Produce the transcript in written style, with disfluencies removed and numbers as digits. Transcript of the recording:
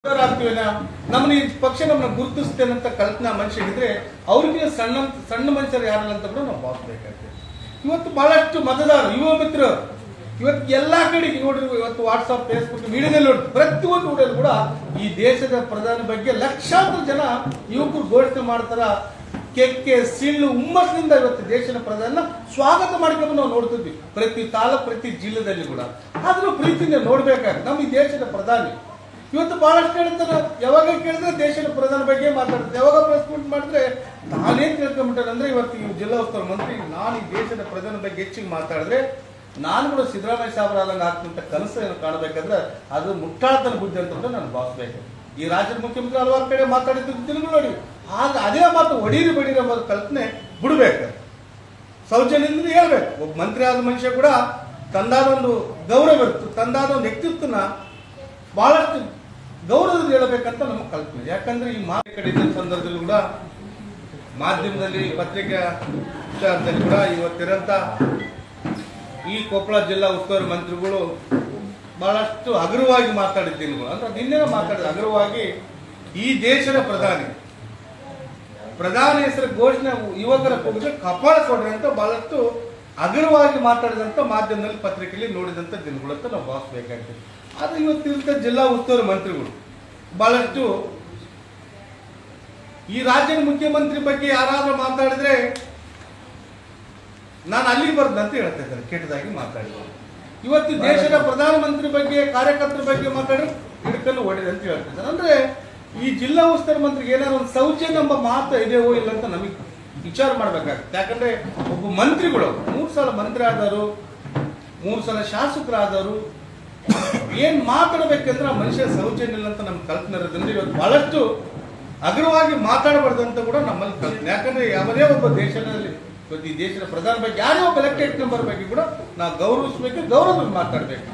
ನಮ್ಮನ್ನ ಈ ಪಕ್ಷ ನಮ್ಮನ್ನ ಗುರುತಿಸ್ತೇನೆ ಅಂತ ಕಲ್ಪನಾ ಮನುಷ್ಯನಿದ್ರೆ ಅವ್ರಿಗೆ ಸಣ್ಣ ಸಣ್ಣ ಮನುಷ್ಯರು ಯಾರಲ್ಲ ಅಂತ ಕೂಡ ನಾವು ಭಾವಿಸಬೇಕಾಗ್ತದೆ. ಇವತ್ತು ಬಹಳಷ್ಟು ಮತದಾರರು ಯುವ ಮಿತ್ರರು ಇವತ್ತು ಎಲ್ಲಾ ಕಡೆಗೆ ನೋಡ್ರಿ, ಇವತ್ತು ವಾಟ್ಸ್ಆಪ್ ಫೇಸ್ಬುಕ್ ಮೀಡಿಯಾದಲ್ಲಿ ನೋಡಿ ಪ್ರತಿಯೊಂದು ಊರಲ್ಲಿ ಕೂಡ ಈ ದೇಶದ ಪ್ರಧಾನಿ ಬಗ್ಗೆ ಲಕ್ಷಾಂತರ ಜನ ಯುವಕರು ಘೋಷಣೆ ಮಾಡ್ತಾರ. ಕೆಕ್ಕೆ ಸಿಳ್ಳು ಹುಮ್ಮಸ್ಸಿನಿಂದ ಇವತ್ತು ದೇಶದ ಪ್ರಧಾನ ಸ್ವಾಗತ ಮಾಡ್ಕೊಂಡು ನಾವು ನೋಡ್ತಿದ್ವಿ ಪ್ರತಿ ತಾಲೂಕು ಪ್ರತಿ ಜಿಲ್ಲೆದಲ್ಲಿ ಕೂಡ. ಆದ್ರೂ ಪ್ರೀತಿಯಿಂದ ನೋಡ್ಬೇಕಾದ್ರೆ ನಮ್ಮ ಈ ದೇಶದ ಪ್ರಧಾನಿ ಇವತ್ತು ಬಹಳಷ್ಟು ಹೇಳ್ತಾರೆ, ಯಾವಾಗ ಕೇಳಿದ್ರೆ ದೇಶದ ಪ್ರಧಾನ ಬಗ್ಗೆ ಮಾತಾಡ್ತಾರೆ, ಯಾವಾಗ ಪ್ರೆಸ್ ಮೀಟ್ ಮಾಡಿದ್ರೆ ನಾನೇನ್ ತಿಳ್ಕೊಂಡ್ಬಿಟ್ಟಾರೆ ಅಂದ್ರೆ ಇವತ್ತು ಈ ಜಿಲ್ಲಾ ಉಸ್ತುವಾರಿ ಮಂತ್ರಿ ನಾನು ಈ ದೇಶದ ಪ್ರಧಾನ ಬಗ್ಗೆ ಹೆಚ್ಚಿಗೆ ಮಾತಾಡಿದ್ರೆ ನಾನು ಕೂಡ ಸಿದ್ದರಾಮಯ್ಯ ಸಾಹೇಬರಾದಂಗೆ ಆಗ್ತಂತ ಕನಸನ್ನು ಕಾಣಬೇಕಾದ್ರೆ ಅದು ಮುಟ್ಟಾಳತನ ಬುದ್ಧಿ ಅಂತ ನಾನು ಭಾವಿಸ್ಬೇಕು. ಈ ರಾಜ್ಯದ ಮುಖ್ಯಮಂತ್ರಿ ಹಲವಾರು ಕಡೆ ಮಾತಾಡಿದ್ದು ದಿನಗಳು ನೋಡಿ, ಆಗ ಅದೇ ಮಾತು ಹೊಡೀರಿ ಬಡೀರಿ ಎಂಬ ಕಲ್ಪನೆ ಬಿಡ್ಬೇಕು, ಸೌಜನ್ಯದಿಂದ ಹೇಳ್ಬೇಕು. ಒಬ್ಬ ಮಂತ್ರಿ ಆದ ಮನುಷ್ಯ ಕೂಡ ತಂದಾದ ಒಂದು ಗೌರವ ಇರುತ್ತೆ, ತಂದಾದ ಒಂದು ವ್ಯಕ್ತಿತ್ವನ ಬಹಳಷ್ಟು ಗೌರವದಿಂದ ಹೇಳಬೇಕಂತ ನಮಗೆ ಕಲ್ಪನೆ. ಯಾಕಂದ್ರೆ ಈ ಕಡೆ ಸಂದರ್ಭದಲ್ಲಿ ಕೂಡ ಮಾಧ್ಯಮದಲ್ಲಿ ಪತ್ರಿಕಾ ವಿಚಾರದಲ್ಲಿ ಕೂಡ ಇವತ್ತಿರಂತ ಈ ಕೊಪ್ಪಳ ಜಿಲ್ಲಾ ಉಸ್ತುವಾರಿ ಮಂತ್ರಿಗಳು ಬಹಳಷ್ಟು ಹಗುರವಾಗಿ ಮಾತಾಡಿದ್ದೇನೆ ಅಂದ್ರೆ ನಿನ್ನೆ ಮಾತಾಡಿದ ಹಗುರವಾಗಿ ಈ ದೇಶದ ಪ್ರಧಾನಿ ಹೆಸರು ಘೋಷಣೆ ಯುವಕರ ಕೂಗಿದ್ರೆ ಕಪಾಳ ಕೊಡ್ರಿ ಅಂತ ಬಹಳಷ್ಟು ಹಗುರವಾಗಿ ಮಾತಾಡಿದಂತ ಮಾಧ್ಯಮದಲ್ಲಿ ಪತ್ರಿಕೆಯಲ್ಲಿ ನೋಡಿದಂತ ದಿನಗಳಂತ ನಾವು ಭಾವಿಸಬೇಕಾಗ್ತದೆ. ಆದ್ರೆ ಇವತ್ತಿನ ಜಿಲ್ಲಾ ಉಸ್ತುವಾರಿ ಮಂತ್ರಿಗಳು ಬಹಳಷ್ಟು ಈ ರಾಜ್ಯದ ಮುಖ್ಯಮಂತ್ರಿ ಬಗ್ಗೆ ಯಾರಾದ್ರೂ ಮಾತಾಡಿದ್ರೆ ನಾನು ಅಲ್ಲಿಗೆ ಬರ್ದಂತ ಹೇಳ್ತಾ ಇದ್ದಾರೆ, ಕೆಟ್ಟದಾಗಿ ಮಾತಾಡಿದ್ರು. ಇವತ್ತು ದೇಶದ ಪ್ರಧಾನಮಂತ್ರಿ ಬಗ್ಗೆ ಕಾರ್ಯಕರ್ತರ ಬಗ್ಗೆ ಮಾತಾಡಿ ಹಿಡ್ಕಲ್ಲು ಹೊಡೆದ ಅಂತ ಹೇಳ್ತಿದ್ದಾರೆ. ಅಂದ್ರೆ ಈ ಜಿಲ್ಲಾ ಉಸ್ತುವಾರಿ ಮಂತ್ರಿಗೆ ಏನಾದ್ರು ಒಂದು ಸೌಜನ್ಯ ಎಂಬ ಮಾತು ಇದೆಯೋ ಇಲ್ಲ ಅಂತ ನಮಗೆ ವಿಚಾರ ಮಾಡ್ಬೇಕಾಗುತ್ತೆ. ಯಾಕಂದ್ರೆ ಒಬ್ಬ ಮಂತ್ರಿಗಳು 3 ಸಲ ಮಂತ್ರಿ ಆದವರು, 3 ಸಲ ಶಾಸಕರಾದವರು ಏನ್ ಮಾತಾಡಬೇಕಂದ್ರೆ ಆ ಮನುಷ್ಯ ಸೌಜನ್ಯ ಇಲ್ಲ ಅಂತ ನಮ್ಗೆ ಕಲ್ಪನೆ ಇರೋದ್ರಿಂದ ಇವತ್ತು ಬಹಳಷ್ಟು ಹಗುರವಾಗಿ ಮಾತಾಡಬಾರ್ದು ಅಂತ ಕೂಡ ನಮ್ಮಲ್ಲಿ ಕಲ್ಪನೆ. ಯಾಕಂದ್ರೆ ಯಾವುದೇ ಒಬ್ಬ ದೇಶದಲ್ಲಿ ಈ ದೇಶದ ಪ್ರಧಾನ ಬಗ್ಗೆ ಯಾರೇ ಒಬ್ಬ ಎಲೆಕ್ಟೆಡ್ ಮೆಂಬರ್ ಬಗ್ಗೆ ಕೂಡ ನಾವು ಗೌರವಿಸಬೇಕು, ಗೌರವದಲ್ಲಿ ಮಾತಾಡಬೇಕು.